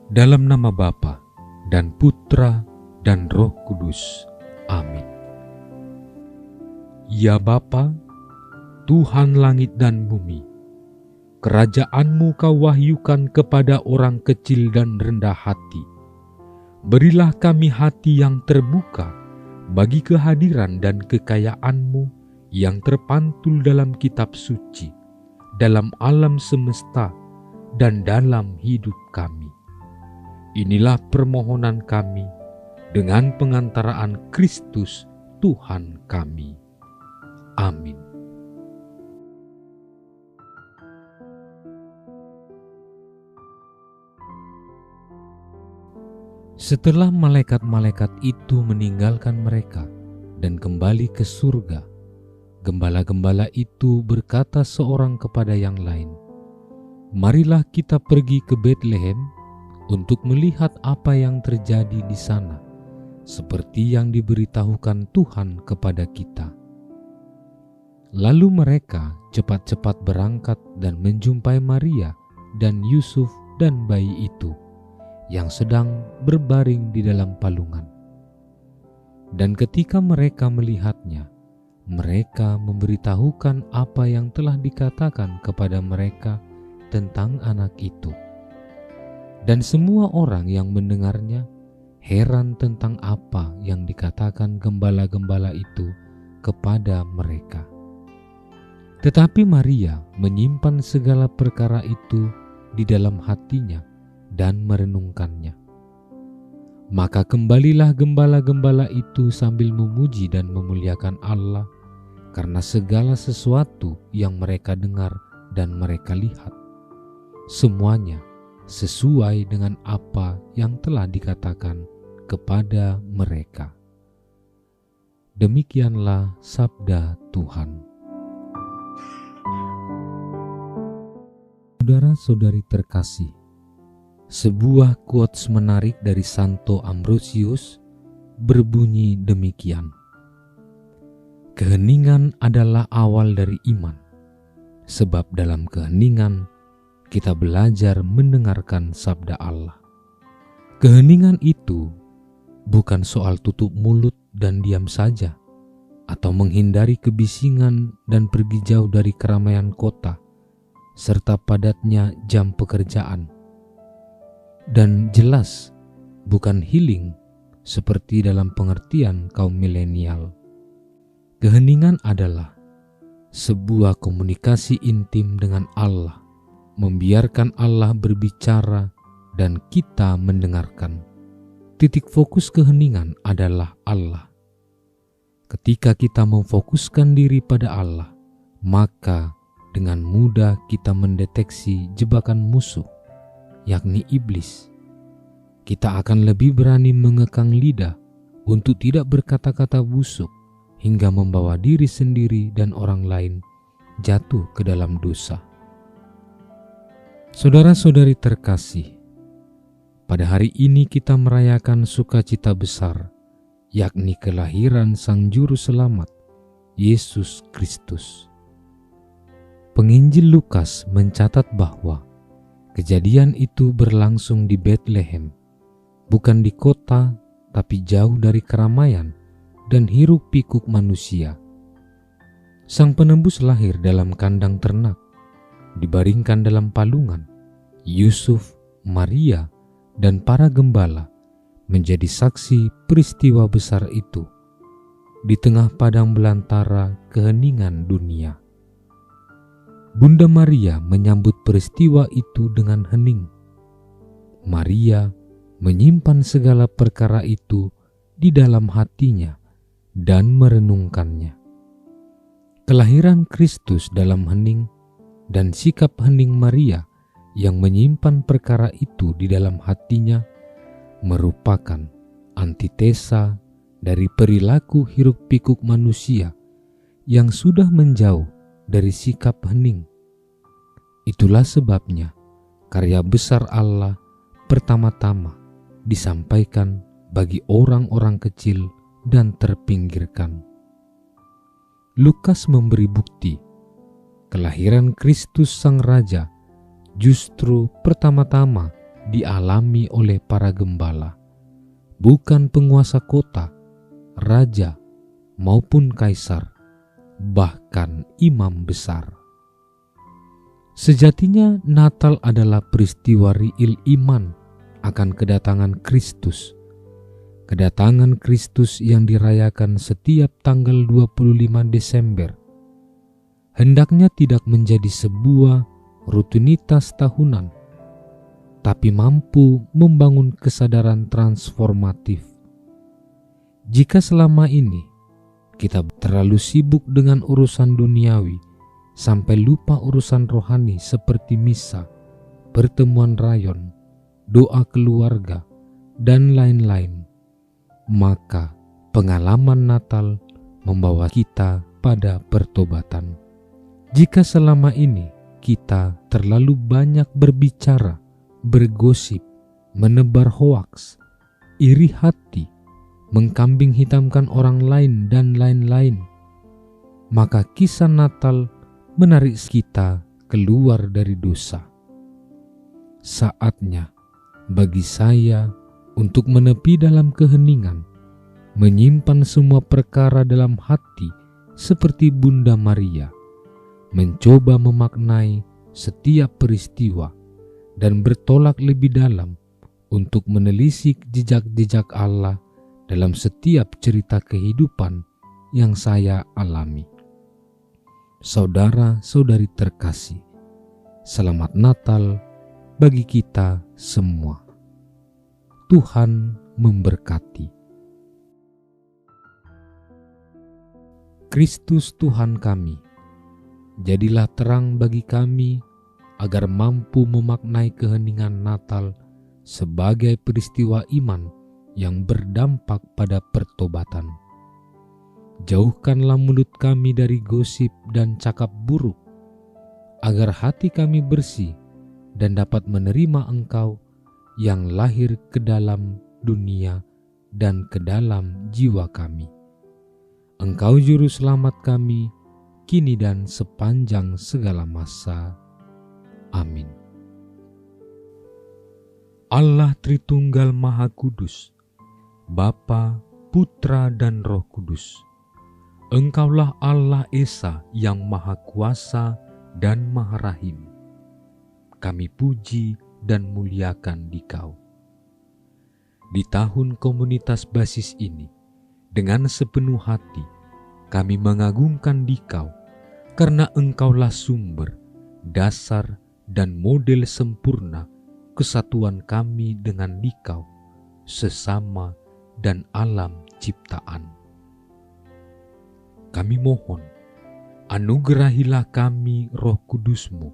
Dalam nama Bapa dan Putra dan Roh Kudus. Amin. Ya Bapa, Tuhan langit dan bumi, kerajaan-Mu Kau wahyukan kepada orang kecil dan rendah hati. Berilah kami hati yang terbuka bagi kehadiran dan kekayaan-Mu yang terpantul dalam kitab suci, dalam alam semesta, dan dalam hidup kami. Inilah permohonan kami dengan pengantaraan Kristus Tuhan kami. Amin. Setelah malaikat-malaikat itu meninggalkan mereka dan kembali ke surga, gembala-gembala itu berkata seorang kepada yang lain, "Marilah kita pergi ke Betlehem untuk melihat apa yang terjadi di sana, seperti yang diberitahukan Tuhan kepada kita." Lalu mereka cepat-cepat berangkat dan menjumpai Maria dan Yusuf dan bayi itu yang sedang berbaring di dalam palungan. Dan ketika mereka melihatnya, mereka memberitahukan apa yang telah dikatakan kepada mereka tentang anak itu. Dan semua orang yang mendengarnya heran tentang apa yang dikatakan gembala-gembala itu kepada mereka. Tetapi Maria menyimpan segala perkara itu di dalam hatinya dan merenungkannya. Maka kembalilah gembala-gembala itu sambil memuji dan memuliakan Allah karena segala sesuatu yang mereka dengar dan mereka lihat. Semuanya sesuai dengan apa yang telah dikatakan kepada mereka. Demikianlah sabda Tuhan. Saudara-saudari terkasih, sebuah quotes menarik dari Santo Ambrosius berbunyi demikian. Keheningan adalah awal dari iman, sebab dalam keheningan kita belajar mendengarkan sabda Allah. Keheningan itu bukan soal tutup mulut dan diam saja, atau menghindari kebisingan dan pergi jauh dari keramaian kota, serta padatnya jam pekerjaan. Dan jelas bukan healing seperti dalam pengertian kaum milenial. Keheningan adalah sebuah komunikasi intim dengan Allah, membiarkan Allah berbicara dan kita mendengarkan. Titik fokus keheningan adalah Allah. Ketika kita memfokuskan diri pada Allah, maka dengan mudah kita mendeteksi jebakan musuh, yakni iblis. Kita akan lebih berani mengekang lidah untuk tidak berkata-kata busuk hingga membawa diri sendiri dan orang lain jatuh ke dalam dosa. Saudara-saudari terkasih, pada hari ini kita merayakan sukacita besar, yakni kelahiran Sang Juru Selamat, Yesus Kristus. Penginjil Lukas mencatat bahwa kejadian itu berlangsung di Betlehem, bukan di kota, tapi jauh dari keramaian dan hiruk-pikuk manusia. Sang penebus lahir dalam kandang ternak, dibaringkan dalam palungan. Yusuf, Maria, dan para gembala menjadi saksi peristiwa besar itu di tengah padang belantara keheningan dunia. Bunda Maria menyambut peristiwa itu dengan hening. Maria menyimpan segala perkara itu di dalam hatinya dan merenungkannya. Kelahiran Kristus dalam hening dan sikap hening Maria yang menyimpan perkara itu di dalam hatinya merupakan antitesa dari perilaku hiruk-pikuk manusia yang sudah menjauh dari sikap hening. Itulah sebabnya karya besar Allah pertama-tama disampaikan bagi orang-orang kecil dan terpinggirkan. Lukas memberi bukti kelahiran Kristus Sang Raja justru pertama-tama dialami oleh para gembala, bukan penguasa kota, raja, maupun kaisar, bahkan imam besar. Sejatinya Natal adalah peristiwa riil iman akan kedatangan Kristus. Kedatangan Kristus yang dirayakan setiap tanggal 25 Desember. Hendaknya tidak menjadi sebuah rutinitas tahunan, tapi mampu membangun kesadaran transformatif. Jika selama ini kita terlalu sibuk dengan urusan duniawi, sampai lupa urusan rohani seperti misa, pertemuan rayon, doa keluarga, dan lain-lain, maka pengalaman Natal membawa kita pada pertobatan. Jika selama ini kita terlalu banyak berbicara, bergosip, menebar hoaks, iri hati, mengkambing hitamkan orang lain, dan lain-lain, maka kisah Natal menarik kita keluar dari dosa. Saatnya bagi saya untuk menepi dalam keheningan, menyimpan semua perkara dalam hati seperti Bunda Maria, mencoba memaknai setiap peristiwa dan bertolak lebih dalam untuk menelisik jejak-jejak Allah dalam setiap cerita kehidupan yang saya alami. Saudara-saudari terkasih, selamat Natal bagi kita semua. Tuhan memberkati. Kristus Tuhan kami, jadilah terang bagi kami agar mampu memaknai keheningan Natal sebagai peristiwa iman yang berdampak pada pertobatan. Jauhkanlah mulut kami dari gosip dan cakap buruk, agar hati kami bersih dan dapat menerima Engkau yang lahir ke dalam dunia dan ke dalam jiwa kami. Engkau juru selamat kami, kini dan sepanjang segala masa. Amin. Allah Tritunggal Maha Kudus, Bapa, Putra, dan Roh Kudus. Engkaulah Allah Esa yang Maha Kuasa dan Maha Rahim. Kami puji dan muliakan Dikau. Di tahun komunitas basis ini, dengan sepenuh hati, kami mengagungkan Dikau, karena Engkaulah sumber, dasar, dan model sempurna kesatuan kami dengan Dikau, sesama dan alam ciptaan. Kami mohon, anugerahilah kami Roh Kudus-Mu,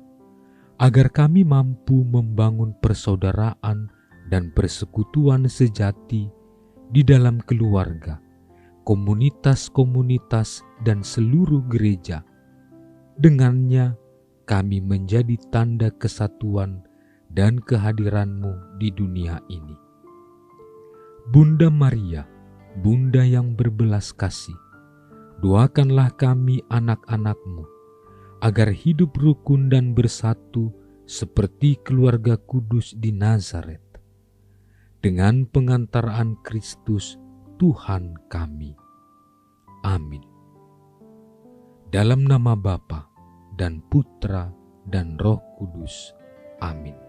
agar kami mampu membangun persaudaraan dan persekutuan sejati di dalam keluarga, komunitas-komunitas, dan seluruh gereja. Dengannya kami menjadi tanda kesatuan dan kehadiran-Mu di dunia ini. Bunda Maria, Bunda yang berbelas kasih, doakanlah kami anak-anak-Mu, agar hidup rukun dan bersatu seperti keluarga kudus di Nazaret, dengan pengantaraan Kristus Tuhan kami. Amin. Dalam nama Bapa dan Putra dan Roh Kudus. Amin.